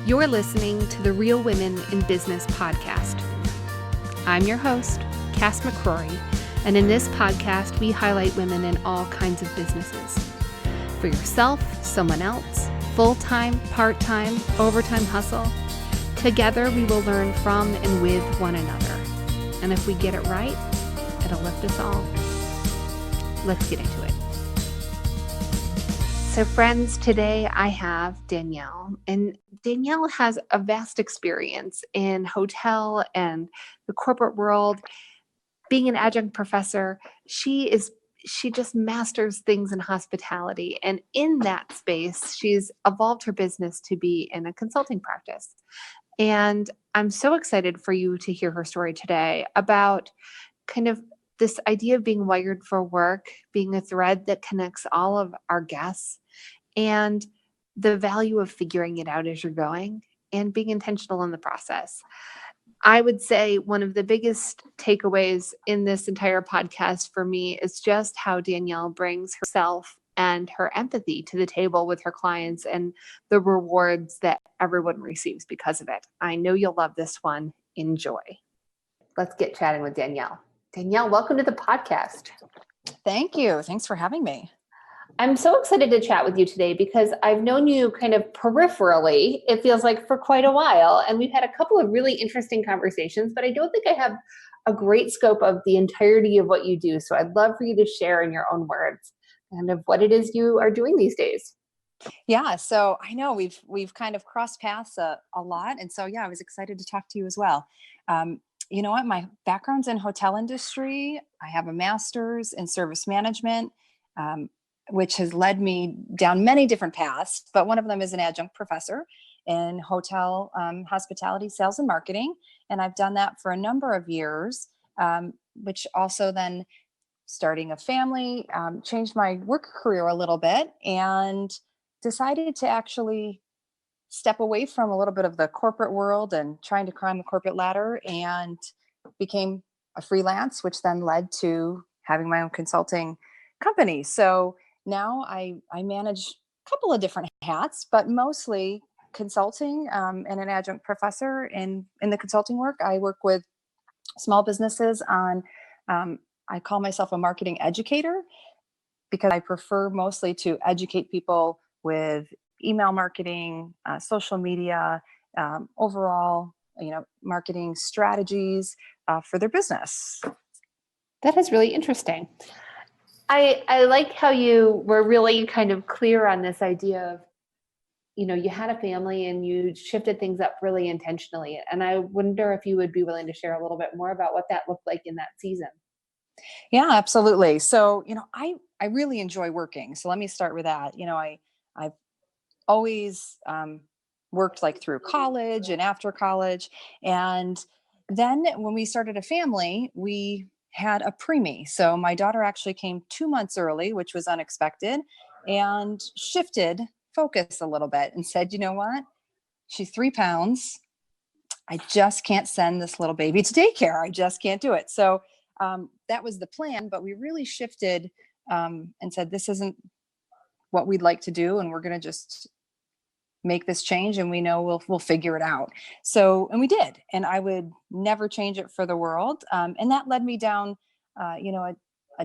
You're listening to the Real Women in Business podcast. I'm your host, Cass McCrory, and in this podcast, we highlight women in all kinds of businesses. For yourself, someone else, full-time, part-time, overtime hustle, together we will learn from and with one another. And if we get it right, it'll lift us all. Let's get into it. So friends, today I have Danyelle, and Danyelle has a vast experience in hotel and the corporate world. Being an adjunct professor, she just masters things in hospitality. And in that space, she's evolved her business to be in a consulting practice. And I'm so excited for you to hear her story today about kind of this idea of being wired for work, being a thread that connects all of our guests, and the value of figuring it out as you're going and being intentional in the process. I would say one of the biggest takeaways in this entire podcast for me is just how Danyelle brings herself and her empathy to the table with her clients and the rewards that everyone receives because of it. I know you'll love this one. Enjoy. Let's get chatting with Danyelle. Danyelle, welcome to the podcast. Thank you. Thanks for having me. I'm so excited to chat with you today because I've known you kind of peripherally, it feels like, for quite a while. And we've had a couple of really interesting conversations, but I don't think I have a great scope of the entirety of what you do. So I'd love for you to share in your own words kind of what it is you are doing these days. Yeah. So I know we've kind of crossed paths a lot. And so, yeah, I was excited to talk to you as well. You know what? My background's in hotel industry. I have a master's in service management, which has led me down many different paths, but one of them is an adjunct professor in hotel hospitality, sales, and marketing. And I've done that for a number of years, which also then, starting a family, changed my work career a little bit and decided to actually step away from a little bit of the corporate world and trying to climb the corporate ladder, and became a freelance, which then led to having my own consulting company. So now I manage a couple of different hats, but mostly consulting, and an adjunct professor in the consulting work. I work with small businesses on, I call myself a marketing educator because I prefer mostly to educate people with email marketing, social media, overall, marketing strategies for their business. That is really interesting. I like how you were really kind of clear on this idea of, you had a family and you shifted things up really intentionally. And I wonder if you would be willing to share a little bit more about what that looked like in that season. Yeah, absolutely. So, I really enjoy working. So let me start with that. I've always worked like through college and after college. And then when we started a family, we had a preemie. So my daughter actually came 2 months early, which was unexpected, and shifted focus a little bit and said, you know what? She's 3 pounds. I just can't send this little baby to daycare. I just can't do it. So that was the plan, but we really shifted and said, this isn't what we'd like to do. And we're going to just make this change, and we know we'll figure it out. So, and we did, and I would never change it for the world. And that led me down, a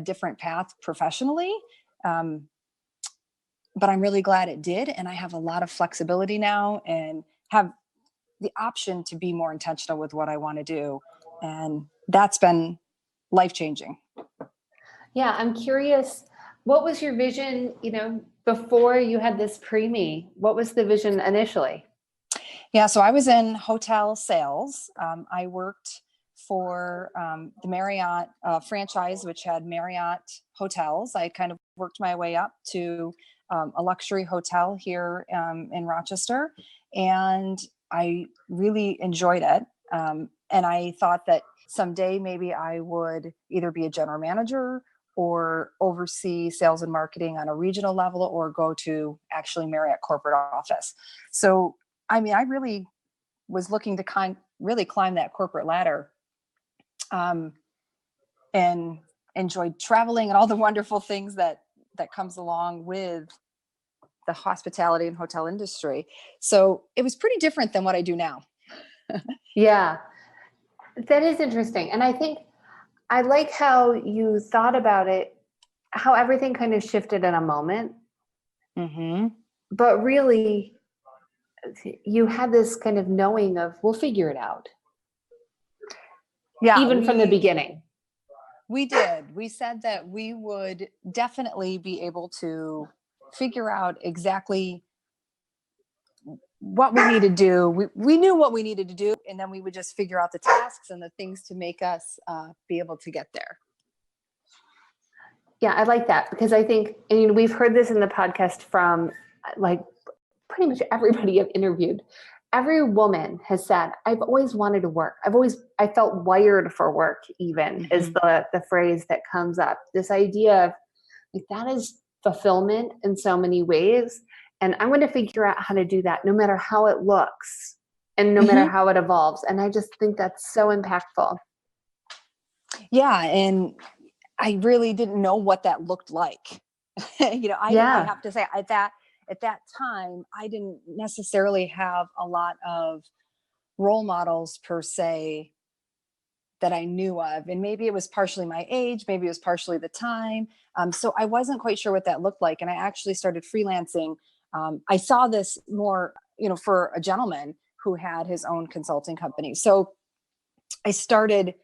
different path professionally. But I'm really glad it did. And I have a lot of flexibility now and have the option to be more intentional with what I want to do. And that's been life-changing. Yeah. I'm curious, what was your vision, before you had this preemie? What was the vision initially? Yeah. So I was in hotel sales. I worked for the Marriott franchise, which had Marriott hotels. I kind of worked my way up to a luxury hotel here in Rochester. And I really enjoyed it. And I thought that someday maybe I would either be a general manager or oversee sales and marketing on a regional level, or go to actually Marriott corporate office. So, I really was looking to really climb that corporate ladder, and enjoyed traveling and all the wonderful things that comes along with the hospitality and hotel industry. So it was pretty different than what I do now. Yeah, that is interesting. And I think I like how you thought about it, how everything kind of shifted in a moment. Mm-hmm. But really, you had this kind of knowing of, we'll figure it out. Yeah. Even from the beginning. We did. We said that we would definitely be able to figure out exactly what we need to do. We knew what we needed to do, and then we would just figure out the tasks and the things to make us be able to get there. Yeah, I like that, because I think, and we've heard this in the podcast from like pretty much everybody I've interviewed. Every woman has said, I've always wanted to work. I felt wired for work, even is the phrase that comes up. This idea of like, that is fulfillment in so many ways. And I'm going to figure out how to do that no matter how it looks and no matter how it evolves. And I just think that's so impactful. Yeah. And I really didn't know what that looked like. I have to say at that time, I didn't necessarily have a lot of role models per se that I knew of. And maybe it was partially my age, maybe it was partially the time. So I wasn't quite sure what that looked like. And I actually started freelancing. I saw this more, for a gentleman who had his own consulting company. So I started,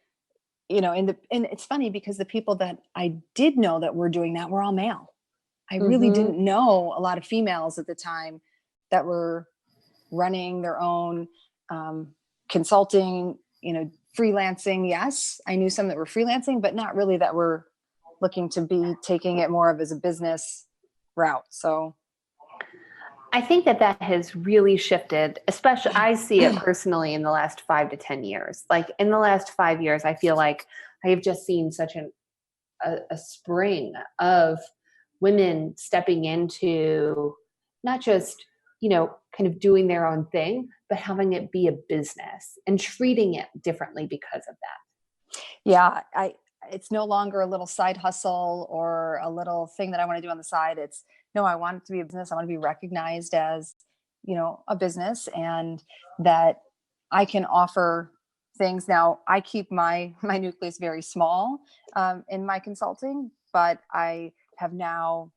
and it's funny because the people that I did know that were doing that were all male. I really didn't know a lot of females at the time that were running their own consulting, freelancing. Yes, I knew some that were freelancing, but not really that were looking to be taking it more of as a business route. So I think that has really shifted, especially I see it personally in the last 5 to 10 years. Like in the last 5 years, I feel like I have just seen such a spring of women stepping into not just, kind of doing their own thing, but having it be a business and treating it differently because of that. Yeah, it's no longer a little side hustle or a little thing that I want to do on the side. It's no, I want it to be a business. I want to be recognized as, a business, and that I can offer things. Now, I keep my nucleus very small in my consulting, but I have now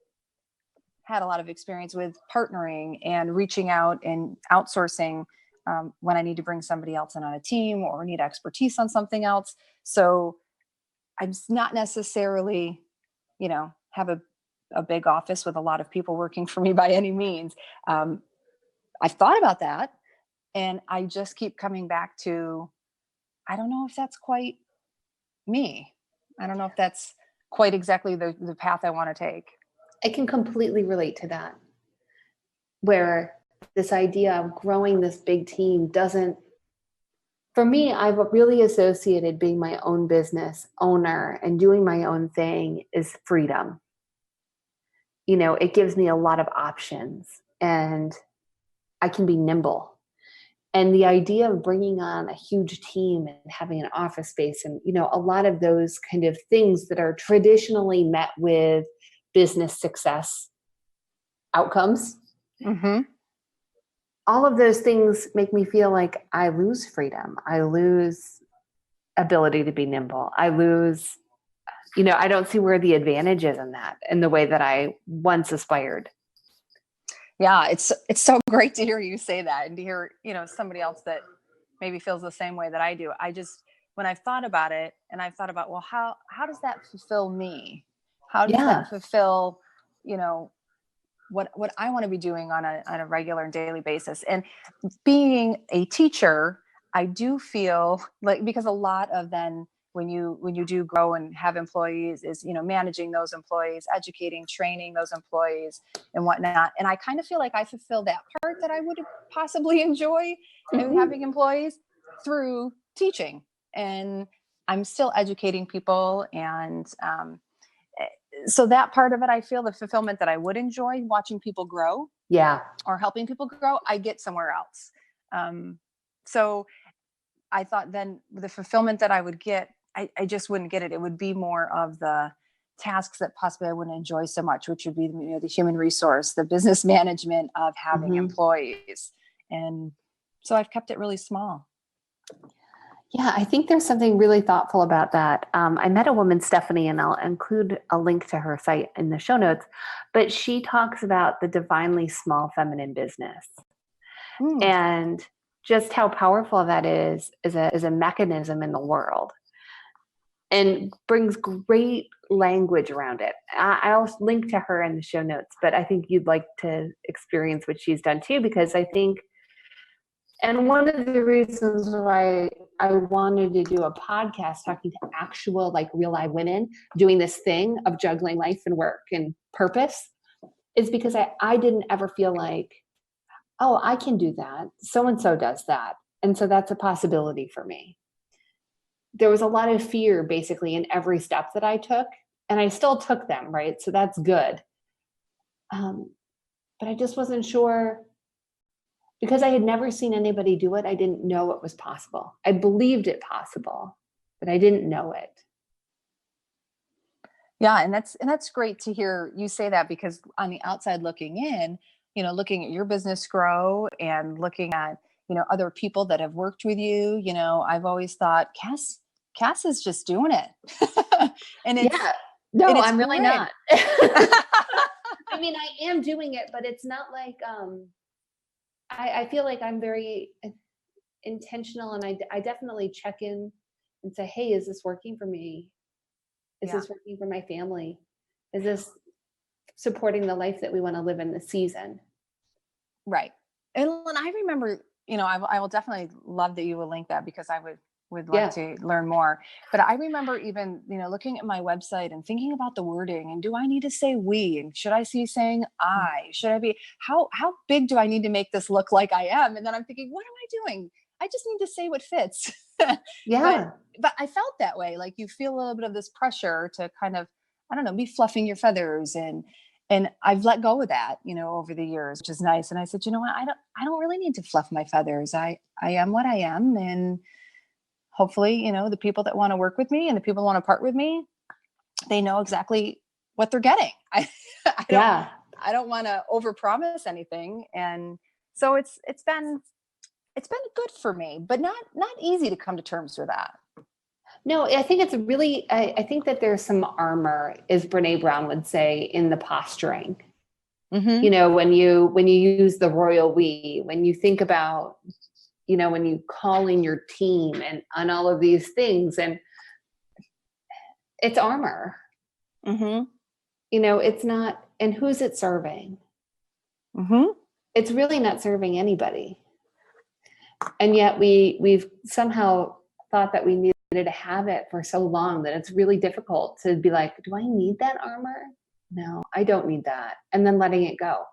had a lot of experience with partnering and reaching out and outsourcing when I need to bring somebody else in on a team or need expertise on something else. So I'm not necessarily, have a big office with a lot of people working for me by any means. I've thought about that, and I just keep coming back to, I don't know if that's quite me. I don't know if that's quite exactly the path I want to take. I can completely relate to that, where this idea of growing this big team doesn't, for me, I've really associated being my own business owner and doing my own thing is freedom. It gives me a lot of options and I can be nimble. And the idea of bringing on a huge team and having an office space and, a lot of those kind of things that are traditionally met with business success outcomes, all of those things make me feel like I lose freedom. I lose ability to be nimble. I lose, I don't see where the advantage is in that in the way that I once aspired. Yeah, it's so great to hear you say that and to hear, somebody else that maybe feels the same way that I do. When I've thought about it and I've thought about, well, how does that fulfill me? How does that fulfill, what I want to be doing on a regular and daily basis? And being a teacher, I do feel like, because a lot of then when you do grow and have employees is, managing those employees, educating, training those employees and whatnot. And I kind of feel like I fulfill that part that I would possibly enjoy having employees through teaching. And I'm still educating people. And so that part of it, I feel the fulfillment that I would enjoy watching people grow. Yeah. Or helping people grow, I get somewhere else. So I thought then the fulfillment that I would get, I just wouldn't get it. It would be more of the tasks that possibly I wouldn't enjoy so much, which would be, the human resource, the business management of having employees. And so I've kept it really small. Yeah, I think there's something really thoughtful about that. I met a woman, Stephanie, and I'll include a link to her site in the show notes, but she talks about the divinely small feminine business and just how powerful that is as a mechanism in the world, and brings great language around it. I'll link to her in the show notes, but I think you'd like to experience what she's done too, because I think, and one of the reasons why I wanted to do a podcast talking to actual, like, real live women doing this thing of juggling life and work and purpose is because I didn't ever feel like, oh, I can do that. So-and-so does that. And so that's a possibility for me. There was a lot of fear basically in every step that I took, and I still took them, right? So that's good. But I just wasn't sure. Because I had never seen anybody do it, I didn't know it was possible. I believed it possible, but I didn't know it. Yeah, and that's great to hear you say that, because on the outside looking in, looking at your business grow and looking at, other people that have worked with you, I've always thought Cass is just doing it. And it's, yeah, no, and it's I'm really good. not. I mean, I am doing it, but it's not like, I feel like I'm very intentional, and I definitely check in and say, hey, is this working for me? Is this working for my family? Is this supporting the life that we want to live in this season? Right. And I remember, I will definitely love that you will link that, because I would love to learn more. But I remember even, looking at my website and thinking about the wording, and do I need to say we, and should I be saying I, should I be, how big do I need to make this look like I am? And then I'm thinking, what am I doing? I just need to say what fits. Yeah. But I felt that way. Like, you feel a little bit of this pressure to kind of, I don't know, be fluffing your feathers, and I've let go of that, over the years, which is nice. And I said, you know what, I don't really need to fluff my feathers. I am what I am. And hopefully, the people that want to work with me and the people who want to part with me, they know exactly what they're getting. I don't want to overpromise anything. And so it's been good for me, but not easy to come to terms with that. No, I think it's really, I think that there's some armor, as Brene Brown would say, in the posturing. Mm-hmm. When you use the royal we, when you think about, when you call in your team and on all of these things, and it's armor. Mm-hmm. It's not, and who's it serving? Mm-hmm. It's really not serving anybody. And yet we've somehow thought that we needed to have it for so long that it's really difficult to be like, do I need that armor? No, I don't need that. And then letting it go.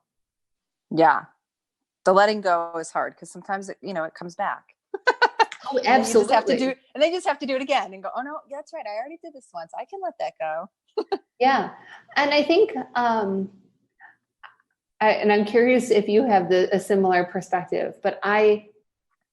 Yeah. The letting go is hard, because sometimes it comes back. Oh, absolutely. And they just have to do it again and go, oh no, that's right, I already did this once, I can let that go. Yeah. And I think, and I'm curious if you have a similar perspective, but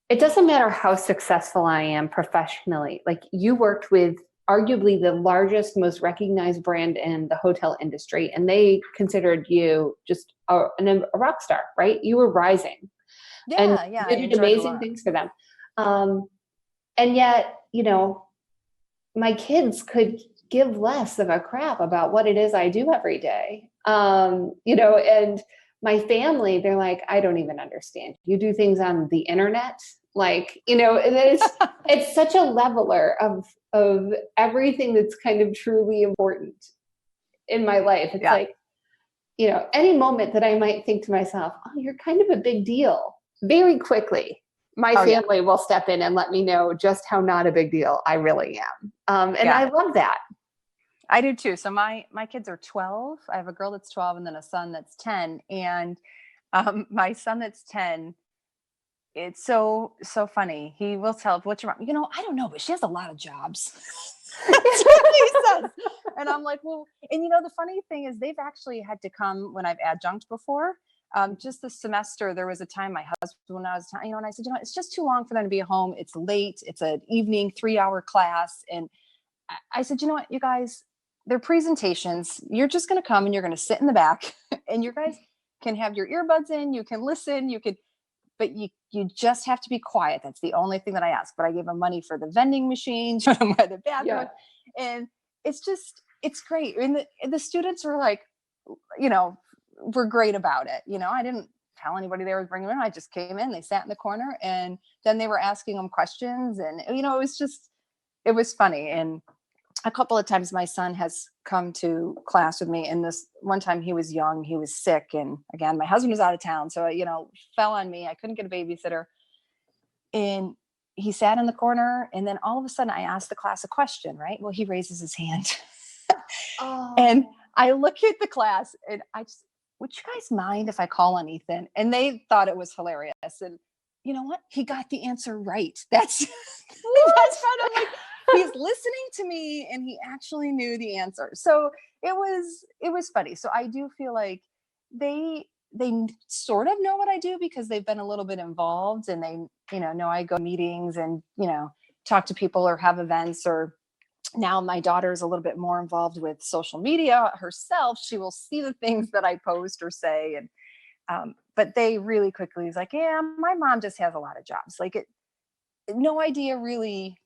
it doesn't matter how successful I am professionally. Like, you worked with arguably the largest, most recognized brand in the hotel industry, and they considered you just a rock star, right? You were rising. Yeah, and you did amazing things for them. And yet, my kids could give less of a crap about what it is I do every day. And my family, they're like, I don't even understand. You do things on the internet. Like, it's such a leveler of everything that's kind of truly important in my life. It's like, any moment that I might think to myself, oh, you're kind of a big deal, very quickly, my family will step in and let me know just how not a big deal I really am. And I love that. I do too. So my kids are 12. I have a girl that's 12 and then a son that's 10. And my son that's 10, it's so funny. He will tell, what's your mom? I don't know, but she has a lot of jobs. That's what he says. And I'm like, well, and the funny thing is, they've actually had to come when I've adjunct before. Just this semester, there was a time my husband, when I was, and I said, it's just too long for them to be at home. It's late. It's an evening 3-hour class. And I said, you know what, you guys, they're presentations. You're just going to come and you're going to sit in the back and you guys can have your earbuds in, you can listen, but you just have to be quiet. That's the only thing that I ask. But I gave them money for the vending machines, for the bathroom. Yeah. And it's great. And the students were like, were great about it. I didn't tell anybody they were bringing them in. I just came in, they sat in the corner, and then they were asking them questions. And, it was funny. And a couple of times my son has come to class with me, and this one time he was young, he was sick. And again, my husband was out of town. So, fell on me. I couldn't get a babysitter, and he sat in the corner. And then all of a sudden I asked the class a question, right? Well, he raises his hand. Oh. And I look at the class and would you guys mind if I call on Ethan? And they thought it was hilarious. And you know what? He got the answer right. That's fun. I'm like, he's listening to me and he actually knew the answer. So it was funny. So I do feel like they sort of know what I do because they've been a little bit involved, and they, know I go to meetings and, talk to people or have events. Or now my daughter is a little bit more involved with social media herself. She will see the things that I post or say. And, but they really quickly is like, yeah, my mom just has a lot of jobs. Like no idea really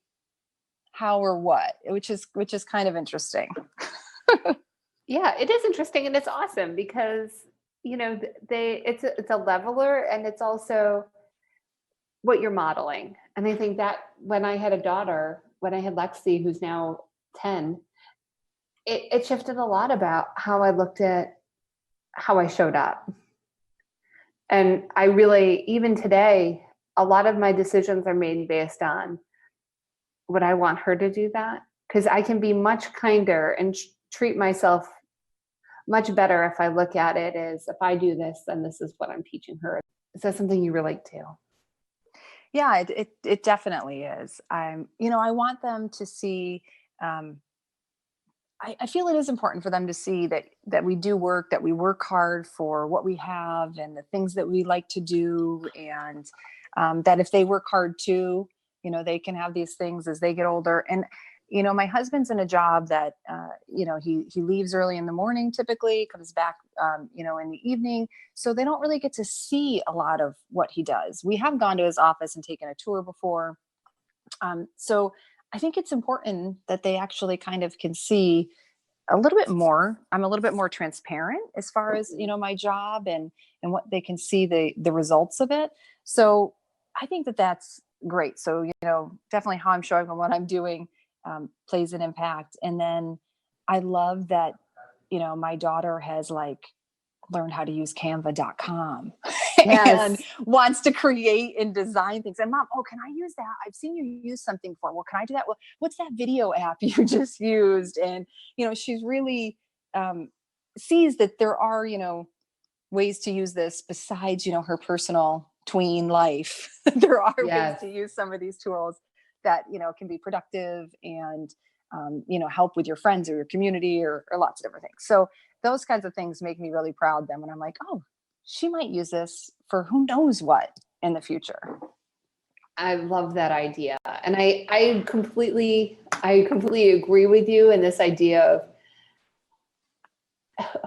how or what, which is kind of interesting. Yeah, it is interesting. And it's awesome because, it's a leveler, and it's also what you're modeling. And I think that when I had Lexi, who's now 10, it shifted a lot about how I looked at how I showed up. And I really, even today, a lot of my decisions are made based on would I want her to do that? Because I can be much kinder and treat myself much better if I look at it as, if I do this, then this is what I'm teaching her. Is that something you relate to? Yeah, it definitely is. I want them to see, I feel it is important for them to see that we do work, that we work hard for what we have and the things that we like to do. And that if they work hard too, they can have these things as they get older. And, my husband's in a job that, he leaves early in the morning, typically comes back, in the evening. So they don't really get to see a lot of what he does. We have gone to his office and taken a tour before. So I think it's important that they actually kind of can see a little bit more. I'm a little bit more transparent as far as, my job and what they can see the results of it. So I think that that's great. So, definitely how I'm showing them what I'm doing plays an impact. And then I love that, my daughter has learned how to use canva.com. Yes. And wants to create and design things. And Mom, can I use that? I've seen you use something for, well, can I do that? Well, what's that video app you just used? And, she's really sees that there are, ways to use this besides, her personal tween life. There are ways to use some of these tools that, can be productive and, help with your friends or your community or lots of different things. So those kinds of things make me really proud then when I'm like, oh, she might use this for who knows what in the future. I love that idea. And I completely agree with you in this idea of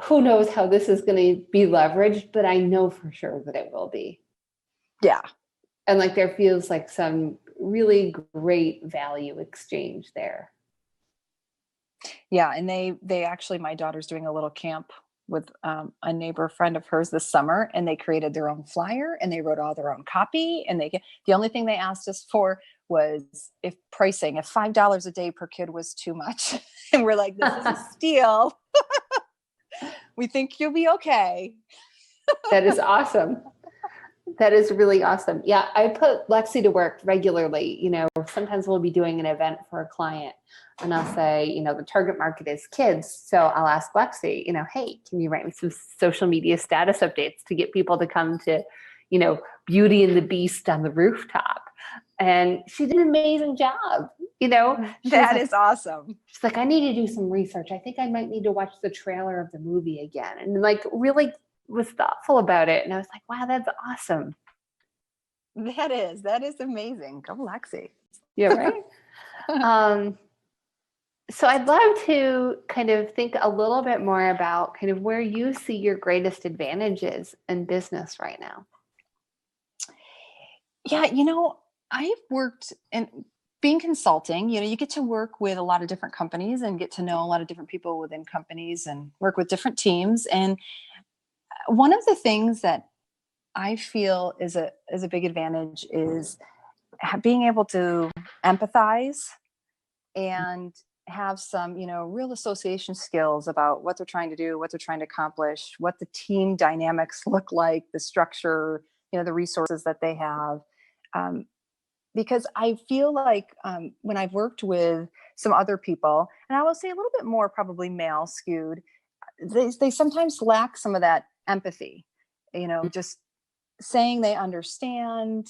who knows how this is going to be leveraged, but I know for sure that it will be. Yeah. And there feels like some really great value exchange there. Yeah. And they actually, my daughter's doing a little camp with a neighbor friend of hers this summer, and they created their own flyer and they wrote all their own copy. And the only thing they asked us for was if $5 a day per kid was too much. And we're like, this is a steal. We think you'll be okay. That is awesome. That is really awesome. Yeah. I put Lexi to work regularly. Sometimes we'll be doing an event for a client and I'll say, the target market is kids. So I'll ask Lexi, hey, can you write me some social media status updates to get people to come to, Beauty and the Beast on the rooftop? And she did an amazing job. That is awesome. She's like, I need to do some research. I think I might need to watch the trailer of the movie again. And really was thoughtful about it. And I was like, wow, that's awesome. That is amazing. Go Lexi. Yeah, right. So I'd love to kind of think a little bit more about kind of where you see your greatest advantages in business right now. Yeah, I've worked in being consulting, you get to work with a lot of different companies and get to know a lot of different people within companies and work with different teams. And one of the things that I feel is a big advantage is being able to empathize and have some, real association skills about what they're trying to do, what they're trying to accomplish, what the team dynamics look like, the structure, the resources that they have. Um, because I feel like when I've worked with some other people, and I will say a little bit more probably male skewed, they sometimes lack some of that empathy, just saying they understand,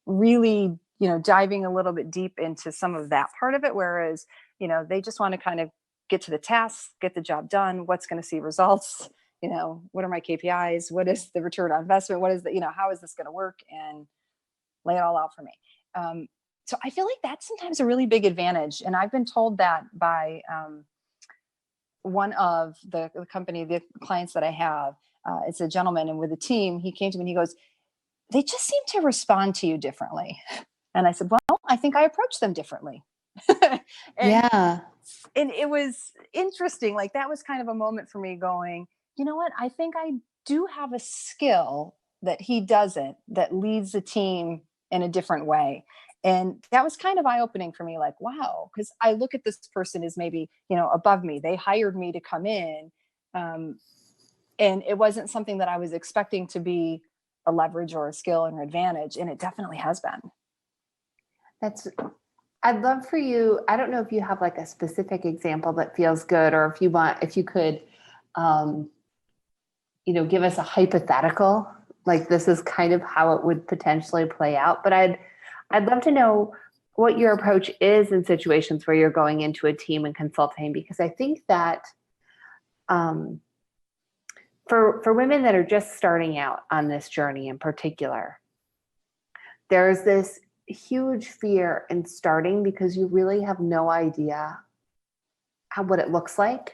really, diving a little bit deep into some of that part of it. Whereas, they just want to kind of get to the task, get the job done, what's going to see results, what are my KPIs? What is the return on investment? What is the, how is this going to work? And lay it all out for me. So I feel like that's sometimes a really big advantage. And I've been told that by one of the company, the clients that I have. It's a gentleman, and with a team, he came to me and he goes, they just seem to respond to you differently. And I said, well, I think I approach them differently. and Yeah. and it was interesting. Like, that was kind of a moment for me going, you know what? I think I do have a skill that he doesn't, that leads the team in a different way. And that was kind of eye-opening for me. Like, wow, because I look at this person as maybe, above me. They hired me to come in. And it wasn't something that I was expecting to be a leverage or a skill and an advantage. And it definitely has been. That's, I'd love for you. I don't know if you have like a specific example that feels good, or if you could, um, give us a hypothetical, like this is kind of how it would potentially play out. But I'd love to know what your approach is in situations where you're going into a team and consulting, because I think that, um, for women that are just starting out on this journey in particular, there's this huge fear in starting because you really have no idea what it looks like,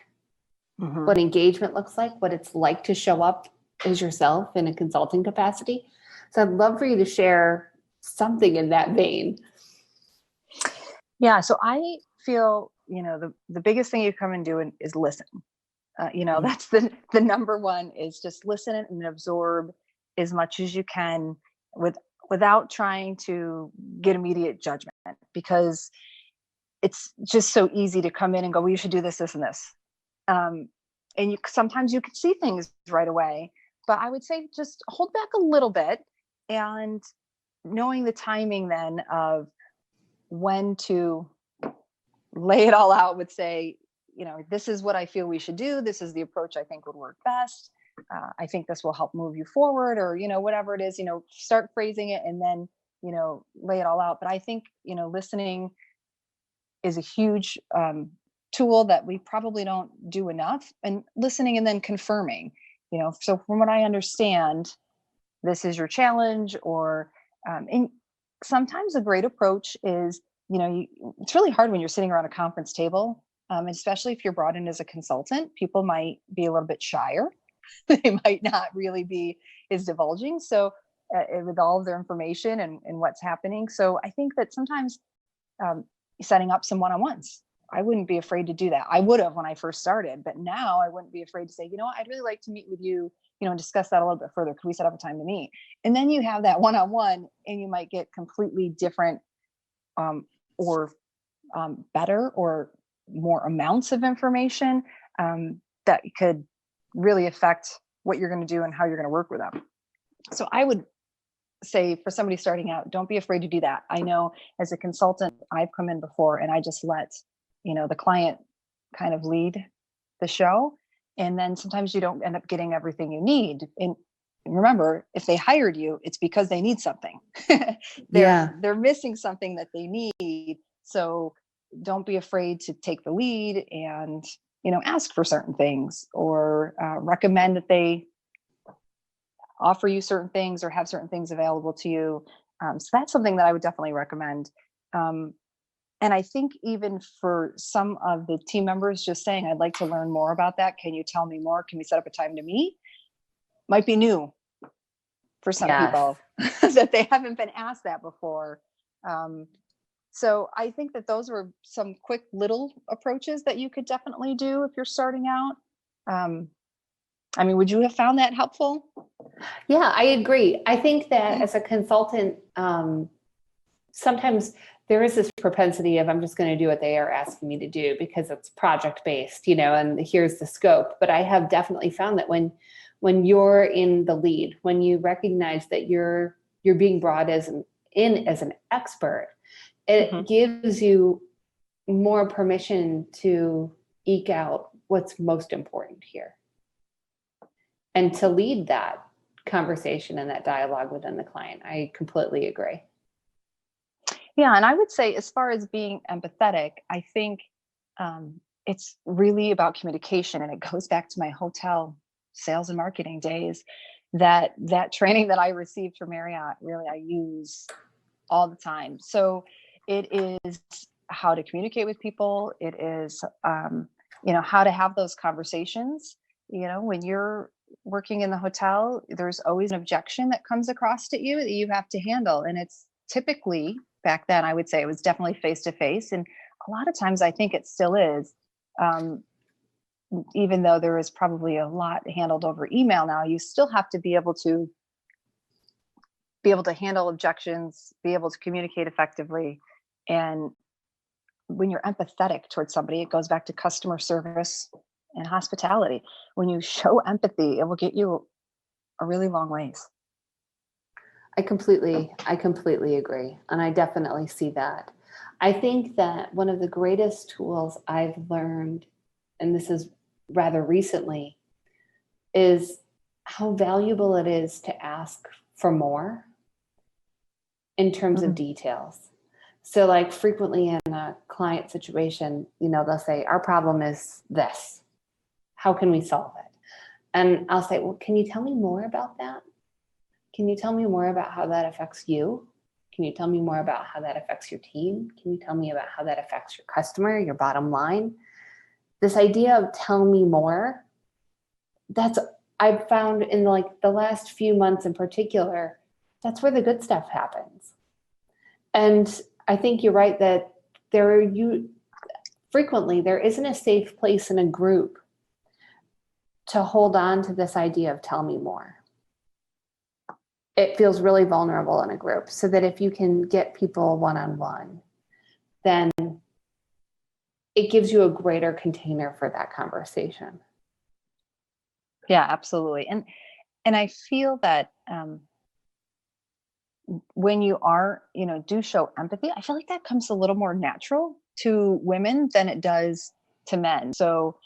Mm-hmm. what engagement looks like, what it's like to show up as yourself in a consulting capacity. So I'd love for you to share something in that vein. Yeah. So I feel, the biggest thing you come and do is listen. That's the number one, is just listen and absorb as much as you can without trying to get immediate judgment, because it's just so easy to come in and go, well, you should do this, this, and this. And sometimes you can see things right away, but I would say just hold back a little bit, and knowing the timing then of when to lay it all out, would say, this is what I feel we should do. This is the approach I think would work best. I think this will help move you forward, or, whatever it is, start phrasing it and then, lay it all out. But I think, listening is a huge tool that we probably don't do enough, and listening and then confirming, so from what I understand, this is your challenge, or, and sometimes a great approach is, it's really hard when you're sitting around a conference table, especially if you're brought in as a consultant. People might be a little bit shyer. They might not really be as divulging. So with all of their information and what's happening. So I think that sometimes setting up some one-on-ones, I wouldn't be afraid to do that. I would have when I first started, but now I wouldn't be afraid to say, I'd really like to meet with you, and discuss that a little bit further. Could we set up a time to meet? And then you have that one-on-one, and you might get completely different or better or more amounts of information that could really affect what you're going to do and how you're going to work with them. So I would say, for somebody starting out, don't be afraid to do that. I know as a consultant, I've come in before and I just let, the client kind of lead the show. And then sometimes you don't end up getting everything you need. And remember, if they hired you, it's because they need something. They're missing something that they need. So don't be afraid to take the lead and, ask for certain things, or recommend that they offer you certain things or have certain things available to you. So that's something that I would definitely recommend. And I think even for some of the team members just saying, I'd like to learn more about that. Can you tell me more? Can we set up a time to meet? Might be new for some Yes. people that they haven't been asked that before. So I think that those were some quick little approaches that you could definitely do if you're starting out. I mean, would you have found that helpful? Yeah, I agree. I think that as a consultant, sometimes there is this propensity of I'm just going to do what they are asking me to do because it's project based, you know, and here's the scope. But I have definitely found that when you're in the lead, when you recognize that you're being brought as an expert, it gives you more permission to eke out what's most important here and to lead that conversation and that dialogue within the client. I completely agree. Yeah. And I would say, as far as being empathetic, I think it's really about communication. And it goes back to my hotel sales and marketing days, that training that I received from Marriott, really, I use all the time. So it is how to communicate with people. It is, how to have those conversations. When you're working in the hotel, there's always an objection that comes across to you that you have to handle. And it's typically, back then, I would say it was definitely face to face. And a lot of times I think it still is, even though there is probably a lot handled over email now, you still have to be able to handle objections, be able to communicate effectively. And when you're empathetic towards somebody, it goes back to customer service and hospitality. When you show empathy, it will get you a really long ways. I completely agree. And I definitely see that. I think that one of the greatest tools I've learned, and this is rather recently, is how valuable it is to ask for more in terms of details. So like frequently in a client situation, they'll say, our problem is this. How can we solve it? And I'll say, well, can you tell me more about that? Can you tell me more about how that affects you? Can you tell me more about how that affects your team? Can you tell me about how that affects your customer, your bottom line? This idea of tell me more, I've found in like the last few months in particular, that's where the good stuff happens. And I think you're right that frequently there isn't a safe place in a group to hold on to this idea of tell me more. It feels really vulnerable in a group, so that if you can get people one-on-one, then it gives you a greater container for that conversation. Yeah, absolutely. And I feel that when you are, do show empathy, I feel like that comes a little more natural to women than it does to men. So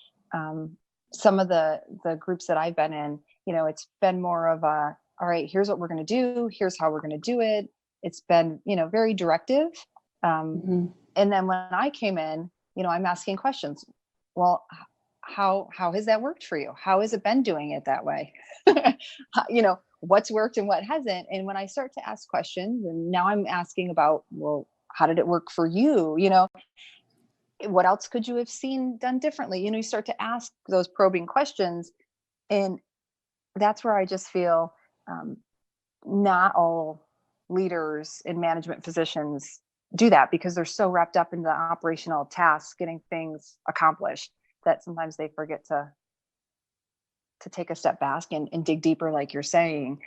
some of the groups that I've been in, it's been more of a, all right, here's what we're going to do. Here's how we're going to do it. It's been, very directive. And then when I came in, I'm asking questions. Well, how has that worked for you? How has it been doing it that way? What's worked and what hasn't. And when I start to ask questions, and now I'm asking about, well, how did it work for you? What else could you have seen done differently? You start to ask those probing questions. And that's where I just feel not all leaders in management positions do that, because they're so wrapped up in the operational tasks, getting things accomplished, that sometimes they forget to take a step back and dig deeper, like you're saying,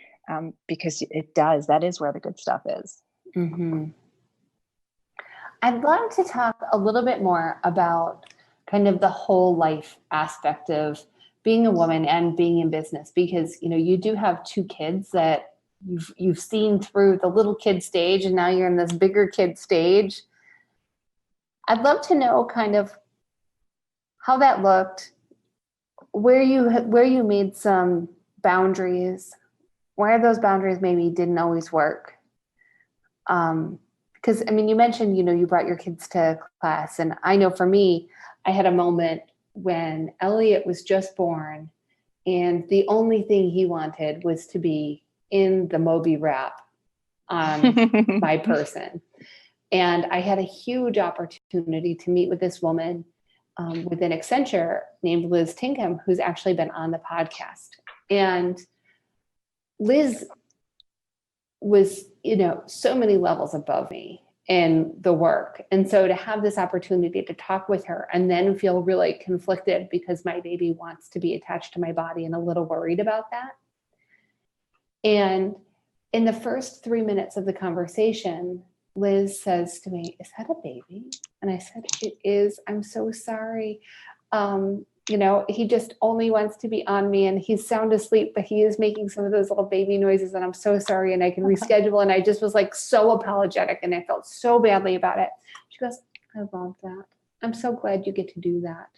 because that is where the good stuff is. Mm-hmm. I'd love to talk a little bit more about kind of the whole life aspect of being a woman and being in business, because, you do have 2 kids that you've seen through the little kid stage, and now you're in this bigger kid stage. I'd love to know kind of how that looked, where you made some boundaries, where those boundaries maybe didn't always work. Because, you mentioned, you brought your kids to class. And I know for me, I had a moment when Elliot was just born, and the only thing he wanted was to be in the Moby wrap on my person. And I had a huge opportunity to meet with this woman within Accenture named Liz Tinkham, who's actually been on the podcast. And Liz was, so many levels above me in the work. And so to have this opportunity to talk with her and then feel really conflicted because my baby wants to be attached to my body and a little worried about that. And in the first 3 minutes of the conversation, Liz says to me, "Is that a baby?" And I said, "It is. I'm so sorry. He just only wants to be on me and he's sound asleep, but he is making some of those little baby noises and I'm so sorry and I can reschedule." And I just was like so apologetic and I felt so badly about it. She goes, "I love that. I'm so glad you get to do that."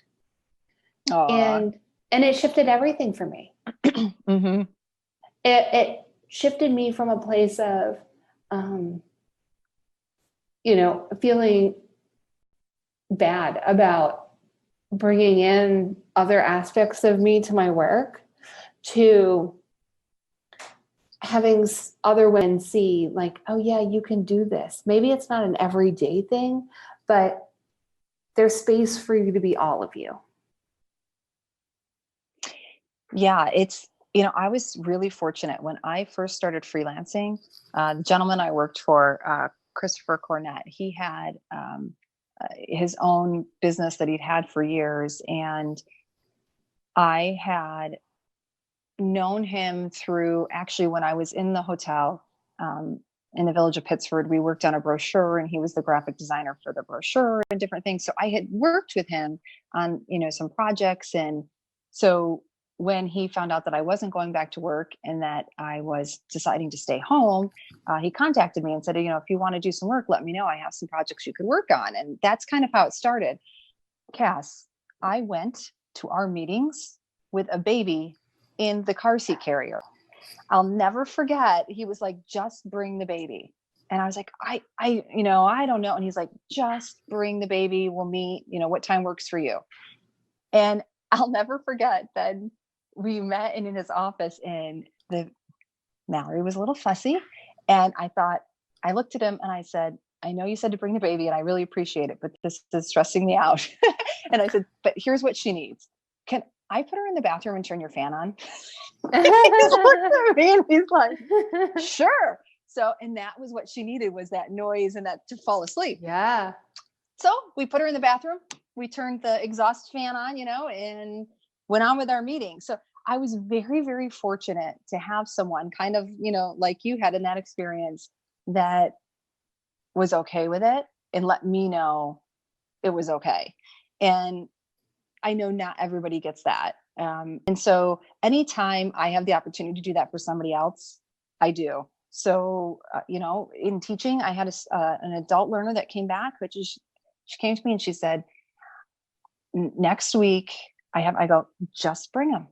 Aww. And it shifted everything for me. Mm-hmm. It shifted me from a place of, feeling bad about bringing in other aspects of me to my work to having other women see like, "Oh yeah, you can do this." Maybe it's not an everyday thing, but there's space for you to be all of you. Yeah, I was really fortunate when I first started freelancing. The gentleman I worked for, Christopher Cornett, he had his own business that he'd had for years. And I had known him through, actually, when I was in the hotel in the village of Pittsford, we worked on a brochure and he was the graphic designer for the brochure and different things. So I had worked with him on, some projects. And so when he found out that I wasn't going back to work and that I was deciding to stay home, he contacted me and said, if you want to do some work, let me know. I have some projects you could work on. And that's kind of how it started. Cass, I went to our meetings with a baby in the car seat carrier. I'll never forget. He was like, "Just bring the baby." And I was like, I don't know. And he's like, "Just bring the baby. We'll meet, what time works for you." And I'll never forget that we met in his office and Mallory was a little fussy. And I looked at him and I said, "I know you said to bring the baby and I really appreciate it, but this is stressing me out." And I said, "But here's what she needs. Can I put her in the bathroom and turn your fan on?" He's looked at me and he's like, "Sure." So, and that was what she needed, was that noise and that to fall asleep. Yeah. So we put her in the bathroom. We turned the exhaust fan on, and went on with our meeting. So I was very, very fortunate to have someone kind of, like you had in that experience, that was okay with it and let me know it was okay. And I know not everybody gets that. And so anytime I have the opportunity to do that for somebody else, I do. So, in teaching, I had an adult learner that came back, she came to me and she said, "Next week I go, just bring him."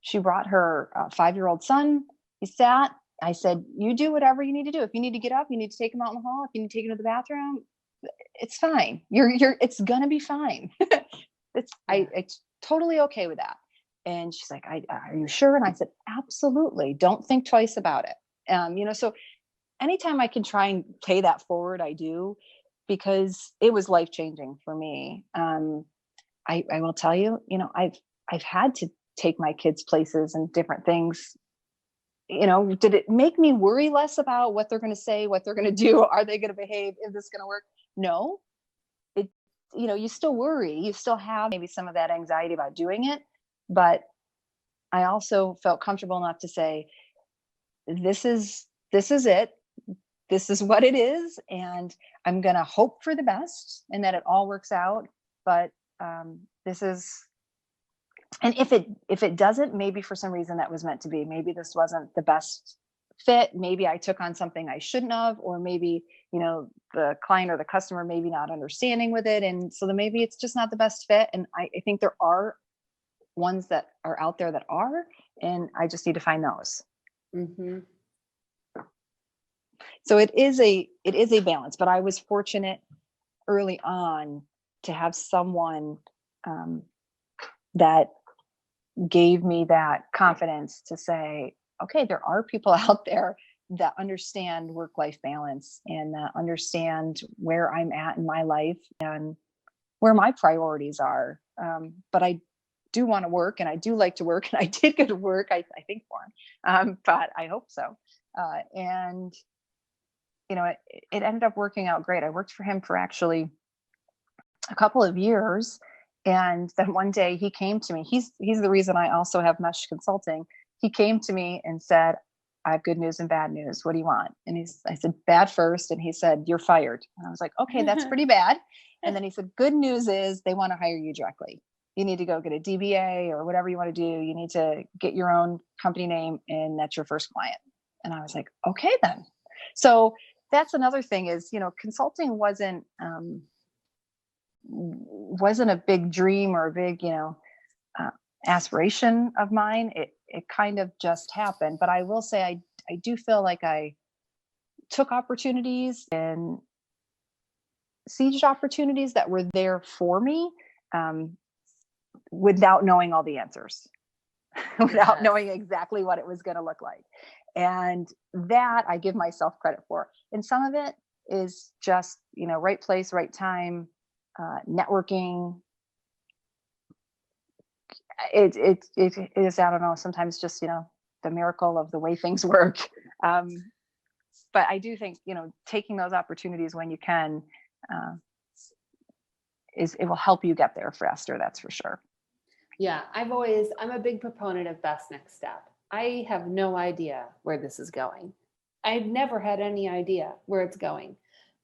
She brought her 5-year-old son. He sat. I said, "You do whatever you need to do. If you need to get up, you need to take him out in the hall. If you need to take him to the bathroom, it's fine. It's going to be fine." I totally okay with that. And she's like, "Are you sure?" And I said, "Absolutely. Don't think twice about it." So anytime I can try and pay that forward, I do, because it was life-changing for me. I will tell you, I've had to take my kids places and different things. Did it make me worry less about what they're going to say, what they're going to do? Are they going to behave? Is this going to work? No. You still worry. You still have maybe some of that anxiety about doing it. But I also felt comfortable enough to say, this is it. This is what it is. And I'm going to hope for the best and that it all works out. But this is, and if it doesn't, maybe for some reason that was meant to be. Maybe this wasn't the best fit. Maybe I took on something I shouldn't have, or maybe, the client or the customer maybe not understanding with it. And so then maybe it's just not the best fit. And I think there are ones that are out there that are, and I just need to find those. Mm-hmm. So it is a balance, but I was fortunate early on to have someone that gave me that confidence to say, okay, there are people out there that understand work-life balance and that understand where I'm at in my life and where my priorities are. But I do want to work, and I do like to work, and I did go to work, I think more, but I hope so. And it ended up working out great. I worked for him for actually a couple of years. And then one day he came to me. He's the reason I also have Mesh Consulting. He came to me and said, I have good news and bad news. What do you want? And I said, bad first. And he said, you're fired. And I was like, okay, that's pretty bad. And then he said, good news is they want to hire you directly. You need to go get a DBA or whatever you want to do. You need to get your own company name, and that's your first client. And I was like, okay, then. So that's another thing is, consulting wasn't a big dream or a big, aspiration of mine. It kind of just happened. But I will say, I do feel like I took opportunities and seized opportunities that were there for me, without knowing all the answers, without knowing exactly what it was going to look like. And that I give myself credit for. And some of it is just, right place, right time, networking. It is, I don't know, sometimes just, the miracle of the way things work. But I do think, taking those opportunities when you can, it will help you get there faster. That's for sure. Yeah. I'm a big proponent of best next step. I have no idea where this is going. I've never had any idea where it's going.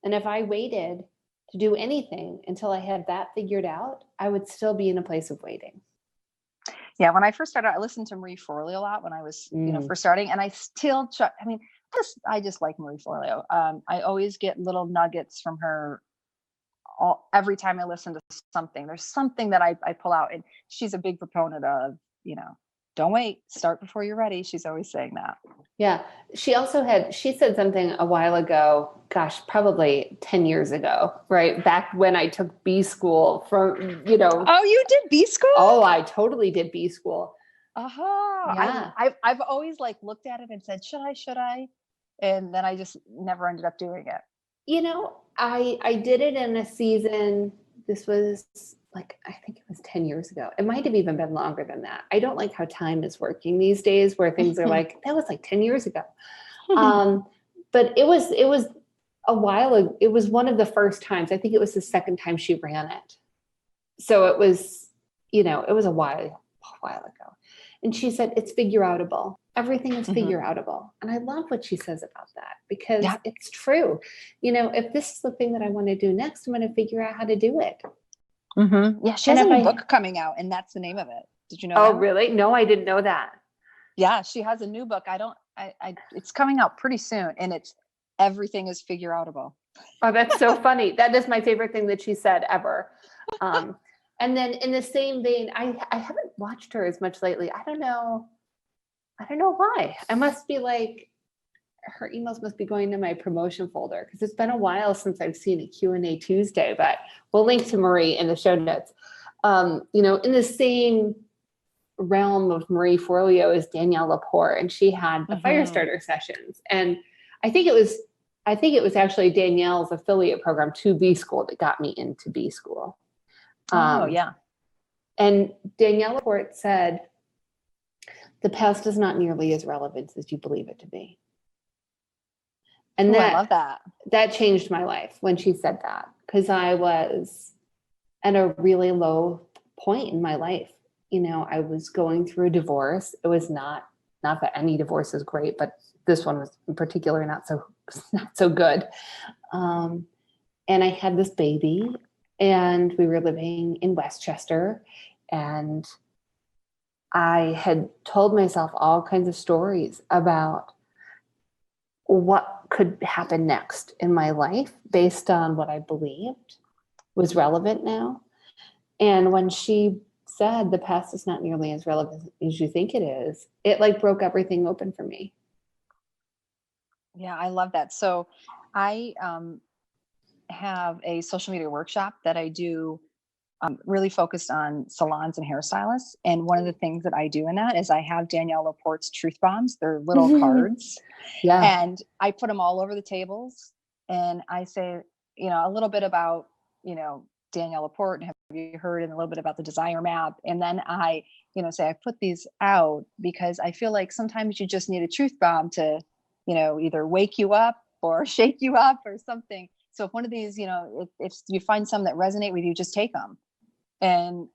And if I waited to do anything until I had that figured out, I would still be in a place of waiting. Yeah. When I first started, I listened to Marie Forleo a lot when I was, first starting, and I still, I just like Marie Forleo. I always get little nuggets from her every time I listen to something. There's something that I pull out, and she's a big proponent of, don't wait, start before you're ready. She's always saying that. Yeah. She said something a while ago, gosh, probably 10 years ago, right? Back when I took B school from, Oh, you did B school? Oh, I totally did B school. Uh-huh. Yeah. I've always looked at it and said, should I? And then I just never ended up doing it. I did it in a season. This was I think it was 10 years ago. It might have even been longer than that. I don't like how time is working these days, where things are that was 10 years ago. But it was a while ago. It was one of the first times. I think it was the second time she ran it. So it was, it was a while ago. And she said, it's figure outable. Everything is figure outable. And I love what she says about that, because it's true. If this is the thing that I want to do next, I'm going to figure out how to do it. Mm-hmm. Yeah. She has a new book coming out, and that's the name of it. Did you know that? Oh, really? No, I didn't know that. Yeah. She has a new book. It's coming out pretty soon, and it's everything is figure outable. Oh, that's so funny. That is my favorite thing that she said ever. And then in the same vein, I haven't watched her as much lately. I don't know why. I must be her emails must be going to my promotion folder, because it's been a while since I've seen a Q&A Tuesday, but we'll link to Marie in the show notes. In the same realm of Marie Forleo is Danyelle Laporte, and she had the fire starter sessions. And I think it was actually Danielle's affiliate program to B school that got me into B school. Yeah. And Danyelle Laporte said, the past is not nearly as relevant as you believe it to be. And I love that. That changed my life when she said that, because I was at a really low point in my life. I was going through a divorce. It was not that any divorce is great, but this one was in particular not so good. And I had this baby, and we were living in Westchester, and I had told myself all kinds of stories about what could happen next in my life based on what I believed was relevant now. And when she said the past is not nearly as relevant as you think it is, it broke everything open for me. Yeah, I love that. So I have a social media workshop that I do really focused on salons and hairstylists. And one of the things that I do in that is I have Danyelle Laporte's truth bombs. They're little cards. Yeah. And I put them all over the tables. And I say, a little bit about, Danyelle Laporte, and have you heard, and a little bit about the desire map. And then I, say I put these out because I feel like sometimes you just need a truth bomb to, either wake you up or shake you up or something. So if one of these, if you find some that resonate with you, just take them. And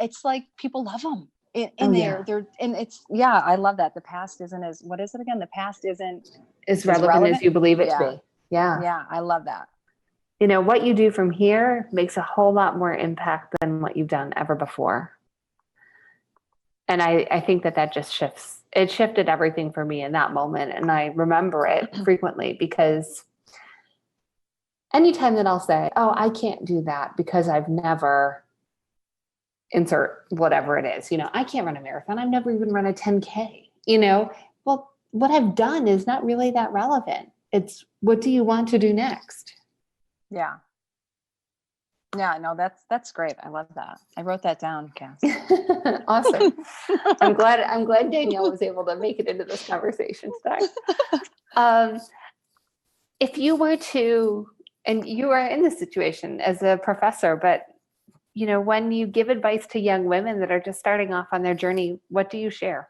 it's like people love them in there. They're, and it's, I love that. The past isn't as, what is it again? The past isn't as relevant as you believe it to be. Yeah. Yeah. I love that. What you do from here makes a whole lot more impact than what you've done ever before. And I think that just shifts. It shifted everything for me in that moment. And I remember it frequently because anytime that I'll say, oh, I can't do that because I've never insert whatever it is, I can't run a marathon. I've never even run a 10K, well, what I've done is not really that relevant. It's what do you want to do next? Yeah. Yeah, no, that's great. I love that. I wrote that down, Cass. Awesome. I'm glad Danyelle was able to make it into this conversation today. If you were to, and you are in this situation as a professor, but when you give advice to young women that are just starting off on their journey, what do you share?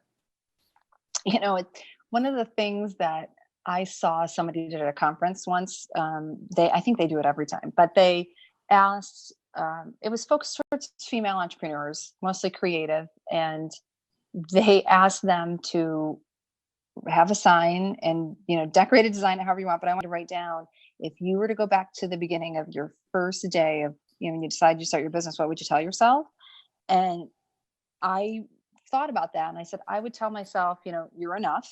One of the things that I saw somebody did at a conference once, I think they do it every time, but they asked, it was focused towards female entrepreneurs, mostly creative. And they asked them to have a sign and, decorate a design it however you want. But I want to write down, if you were to go back to the beginning of your first day of, when you decide you start your business, what would you tell yourself? And I thought about that. And I said, I would tell myself, you're enough,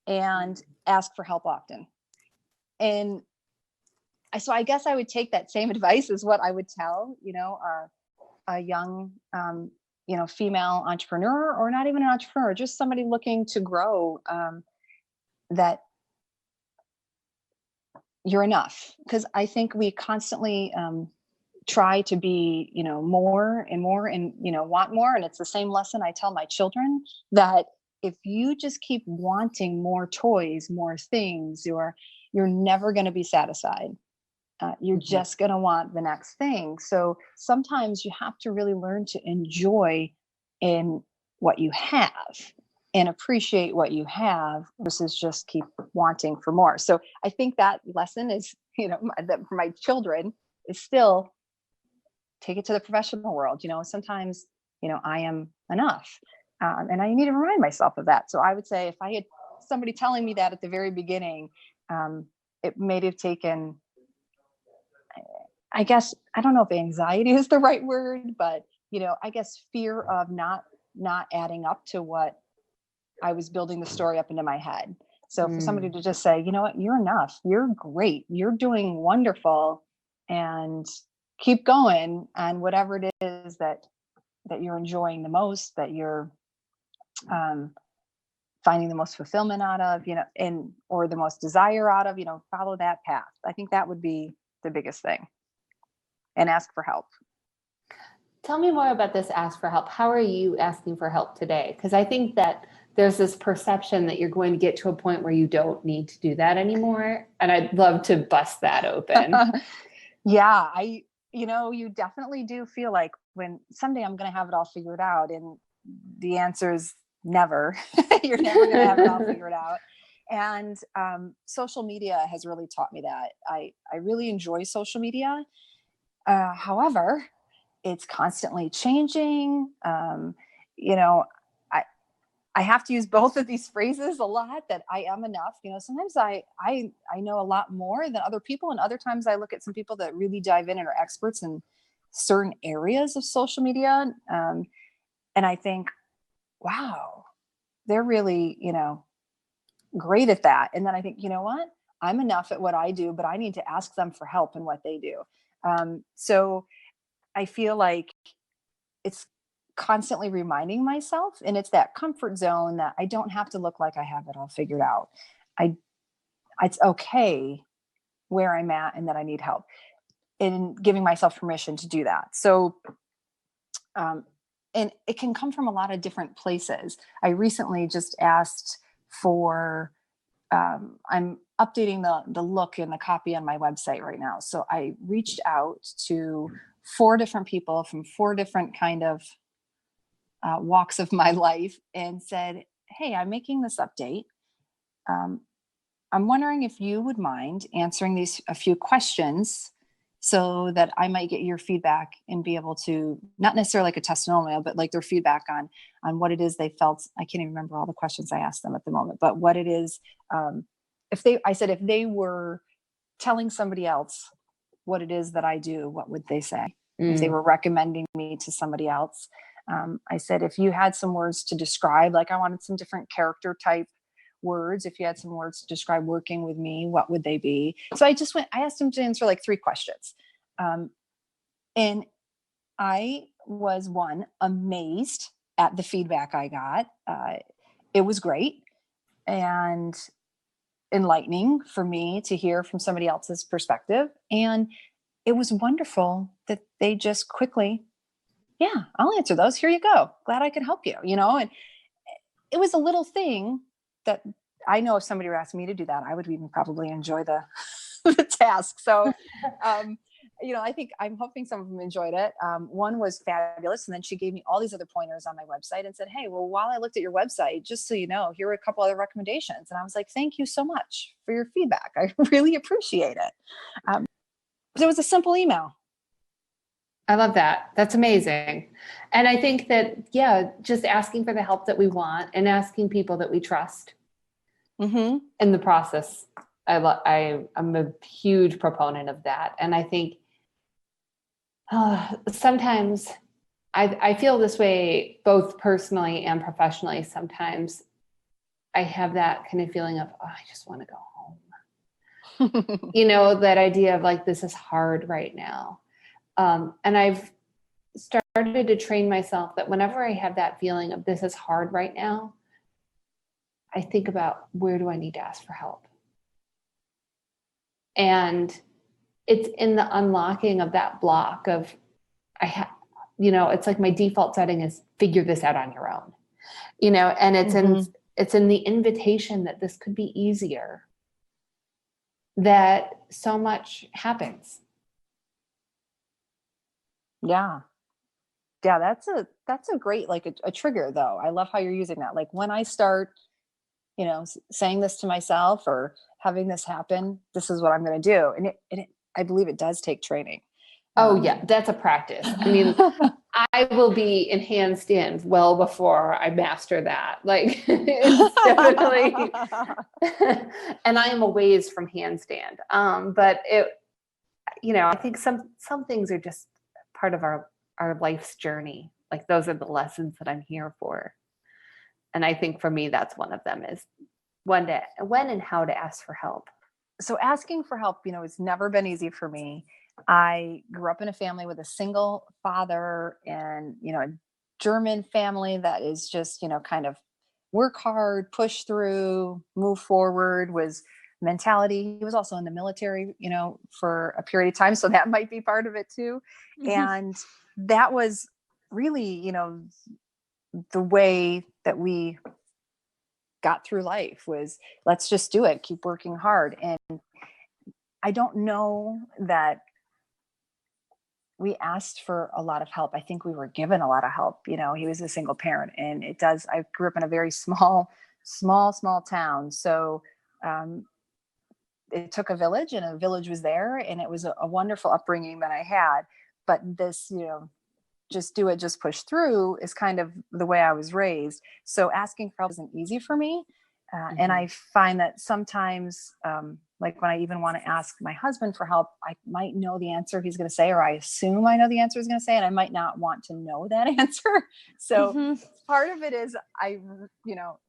and ask for help often. And so I guess I would take that same advice as what I would tell, a young, female entrepreneur, or not even an entrepreneur, just somebody looking to grow, that you're enough. Because I think we constantly try to be, more and more and, want more. And it's the same lesson I tell my children, that if you just keep wanting more toys, more things, you're never going to be satisfied. You're just going to want the next thing. So sometimes you have to really learn to enjoy in what you have and appreciate what you have versus just keep wanting for more. So I think that lesson is, that for my children is still take it to the professional world. Sometimes, I am enough. And I need to remind myself of that. So I would say if I had somebody telling me that at the very beginning, it may have taken, I guess, I don't know if anxiety is the right word, but, I guess fear of not adding up to what I was building the story up into my head. So for somebody to just say, you know what, you're enough, you're great, you're doing wonderful, and keep going on whatever it is that you're enjoying the most, that you're finding the most fulfillment out of, or the most desire out of, follow that path. I think that would be the biggest thing. And ask for help. Tell me more about this ask for help. How are you asking for help today? Because I think that there's this perception that you're going to get to a point where you don't need to do that anymore. And I'd love to bust that open. Yeah, you definitely do feel like when someday I'm going to have it all figured out. And the answer is never. You're never going to have it all figured out. And social media has really taught me that. I really enjoy social media. However, it's constantly changing. I have to use both of these phrases a lot, that I am enough. Sometimes I know a lot more than other people. And other times I look at some people that really dive in and are experts in certain areas of social media. And I think, wow, they're really, great at that. And then I think, you know what, I'm enough at what I do, but I need to ask them for help in what they do. So I feel like it's constantly reminding myself, and it's that comfort zone that I don't have to look like I have it all figured out. It's okay where I'm at and that I need help. in giving myself permission to do that. So, and it can come from a lot of different places. I recently just asked for, I'm updating the look and the copy on my website right now. So I reached out to 4 different people from 4 different kind of walks of my life and said, hey, I'm making this update. I'm wondering if you would mind answering a few questions so that I might get your feedback and be able to, not necessarily like a testimonial, but like their feedback on what it is they felt. I can't even remember all the questions I asked them at the moment, but what it is. I said, if they were telling somebody else what it is that I do, what would they say? If they were recommending me to somebody else. I said, if you had some words to describe, like I wanted some different character type words. If you had some words to describe working with me, what would they be? So I asked him to answer like 3 questions. And I was amazed at the feedback I got. It was great and enlightening for me to hear from somebody else's perspective. And it was wonderful that they just quickly, yeah, I'll answer those. Here you go. Glad I could help you, and it was a little thing that I know if somebody were asking me to do that, I would even probably enjoy the, the task. So, I'm hoping some of them enjoyed it. One was fabulous. And then she gave me all these other pointers on my website and said, hey, well, while I looked at your website, just so you know, here are a couple other recommendations. And I was like, thank you so much for your feedback. I really appreciate it. It was a simple email. I love that. That's amazing. And I think that, just asking for the help that we want and asking people that we trust in the process. I'm a huge proponent of that. And I think sometimes I feel this way, both personally and professionally. Sometimes I have that kind of feeling of, I just want to go home. That idea of like, this is hard right now. And I've started to train myself that whenever I have that feeling of this is hard right now, I think about, where do I need to ask for help? And it's in the unlocking of that block of, it's like my default setting is figure this out on your own, and it's in the invitation that this could be easier, that so much happens. Yeah. That's a great, like a trigger though. I love how you're using that. Like when I start, saying this to myself or having this happen, this is what I'm going to do. And I believe it does take training. Oh yeah. That's a practice. I mean, I will be in handstand well before I master that. Like it's definitely, and I am a ways from handstand. But I think some things are just part of our life's journey. Like those are the lessons that I'm here for. And I think for me, that's one of them, is when and how to ask for help. So asking for help, it's never been easy for me. I grew up in a family with a single father and, a German family that is just, kind of work hard, push through, move forward was mentality. He was also in the military, for a period of time. So that might be part of it too. And that was really, the way that we got through life was, let's just do it, keep working hard. And I don't know that we asked for a lot of help. I think we were given a lot of help. He was a single parent, and I grew up in a very small town. So it took a village, and a village was there, and it was a wonderful upbringing that I had. But this, just do it, just push through is kind of the way I was raised. So asking for help isn't easy for me. And I find that sometimes, like when I even want to ask my husband for help, I might know the answer he's going to say, or I assume I know the answer he's going to say, and I might not want to know that answer. So part of it is I,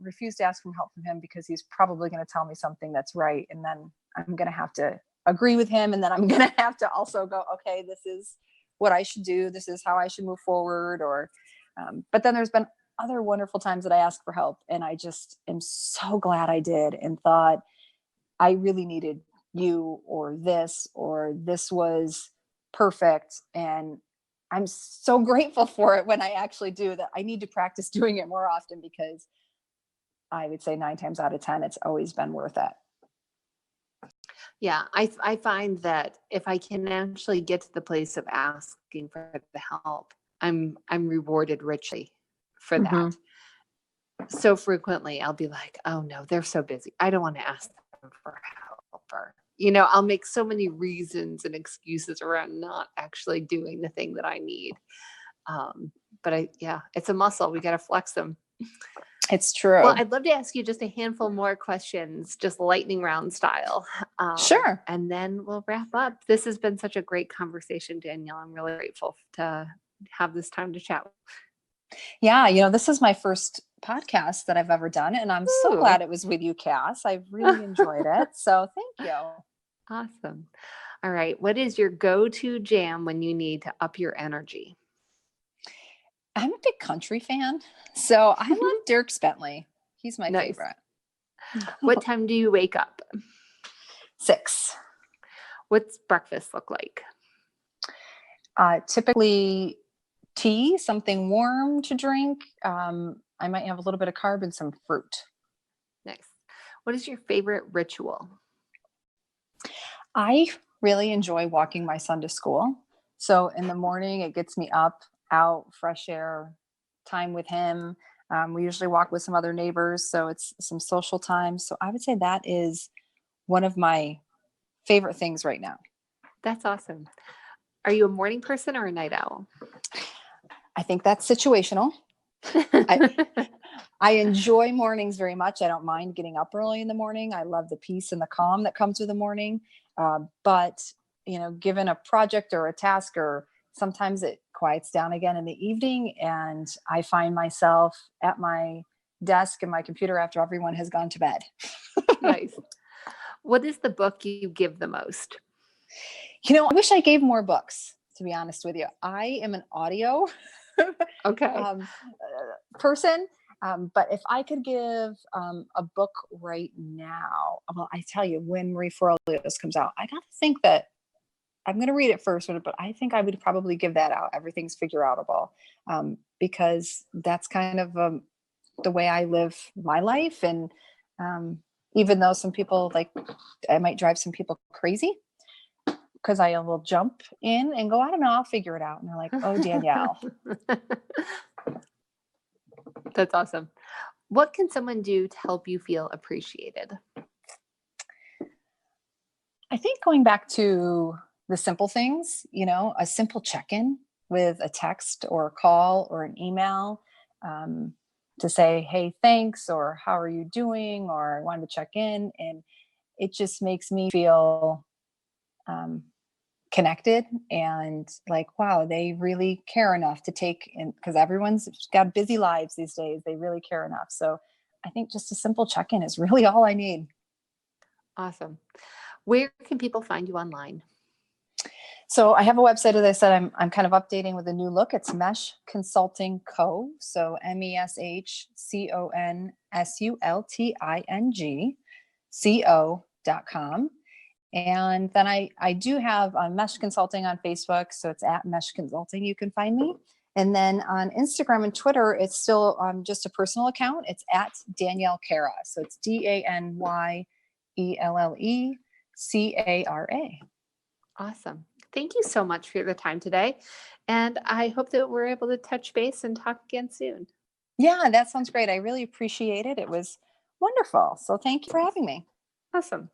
refuse to ask for help from him because he's probably going to tell me something that's right. And then I'm going to have to agree with him. And then I'm going to have to also go, okay, this is what I should do. This is how I should move forward. Or, but then there's been other wonderful times that I asked for help, and I just am so glad I did, and thought I really needed you, or this was perfect. And I'm so grateful for it when I actually do that. I need to practice doing it more often, because I would say 9 times out of 10, it's always been worth it. Yeah, I find that if I can actually get to the place of asking for the help, I'm rewarded richly for Mm-hmm. that. So frequently I'll be like, oh no, they're so busy, I don't want to ask them for help. Or, I'll make so many reasons and excuses around not actually doing the thing that I need. But it's a muscle. We got to flex them. It's true. Well, I'd love to ask you just a handful more questions, just lightning round style. Sure. And then we'll wrap up. This has been such a great conversation, Danyelle. I'm really grateful to have this time to chat. Yeah, this is my first podcast that I've ever done, and I'm so glad it was with you, Cass. I've really enjoyed it. So thank you. Awesome. All right. What is your go-to jam when you need to up your energy? I'm a big country fan, so I love Dirk Bentley. He's my favorite. What time do you wake up? 6. What's breakfast look like? Typically tea, something warm to drink. I might have a little bit of carb and some fruit. Nice. What is your favorite ritual? I really enjoy walking my son to school. So in the morning, it gets me up, out, fresh air, time with him. We usually walk with some other neighbors, so it's some social time. So I would say that is one of my favorite things right now. That's awesome. Are you a morning person or a night owl? I think that's situational. I enjoy mornings very much. I don't mind getting up early in the morning. I love the peace and the calm that comes with the morning. But, given a project or a task, or sometimes it quiets down again in the evening, and I find myself at my desk and my computer after everyone has gone to bed. Nice. What is the book you give the most? I wish I gave more books, to be honest with you. I am an audio person. But if I could give a book right now, well, I tell you, when Marie Forleo's comes out, I got to think that I'm going to read it first, but I think I would probably give that out. Everything's figure outable, because that's kind of the way I live my life. And even though some people I might drive some people crazy, because I will jump in and go, I don't know, I'll figure it out. And they're like, oh, Danyelle. That's awesome. What can someone do to help you feel appreciated? I think going back to the simple things, a simple check-in with a text or a call or an email, to say, hey, thanks, or how are you doing? Or I wanted to check in. And it just makes me feel connected and like, wow, they really care enough to take in, because everyone's got busy lives these days. They really care enough. So I think just a simple check-in is really all I need. Awesome. Where can people find you online? So I have a website, as I said, I'm kind of updating with a new look. It's Mesh Consulting Co. So MESHCONSULTING.com. And then I do have Mesh Consulting on Facebook. So it's at Mesh Consulting. You can find me. And then on Instagram and Twitter, it's still just a personal account. It's at Danyelle Cara. So it's DANYELLECARA. Awesome. Thank you so much for the time today. And I hope that we're able to touch base and talk again soon. Yeah, that sounds great. I really appreciate it. It was wonderful. So thank you for having me. Awesome.